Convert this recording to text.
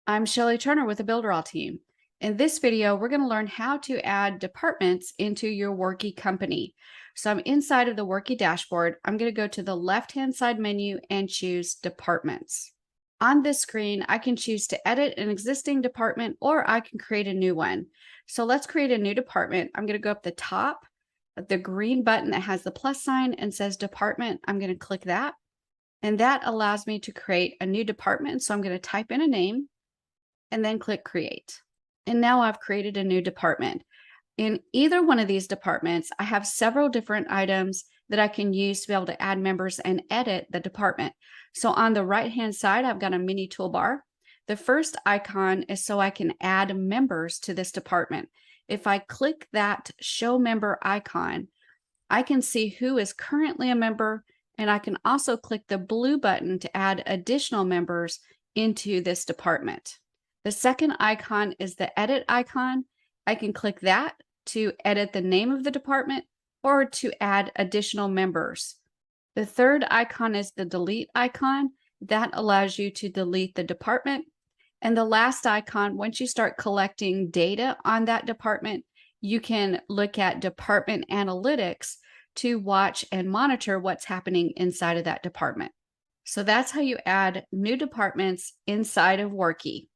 I'm Shelley Turner with the Builderall team. In this video, we're going to learn how to add departments into your Worckie company. So I'm inside of the Worckie dashboard. I'm going to go to the left-hand side menu and choose Departments. On this screen, I can choose to edit an existing department or I can create a new one. So let's create a new department. I'm going to go up the top, the green button that has the plus sign and says Department. I'm going to click that, and that allows me to create a new department. So I'm going to type in a name and then click Create. And now I've created a new department. In either one of these departments, I have several different items that I can use to be able to add members and edit the department. So on the right-hand side, I've got a mini toolbar. The first icon is so I can add members to this department. If I click that Show Member icon, I can see who is currently a member, and I can also click the blue button to add additional members into this department. The second icon is the edit icon. I can click that to edit the name of the department or to add additional members. The third icon is the delete icon. That allows you to delete the department. And the last icon, once you start collecting data on that department, you can look at department analytics to watch and monitor what's happening inside of that department. So that's how you add new departments inside of Worckie.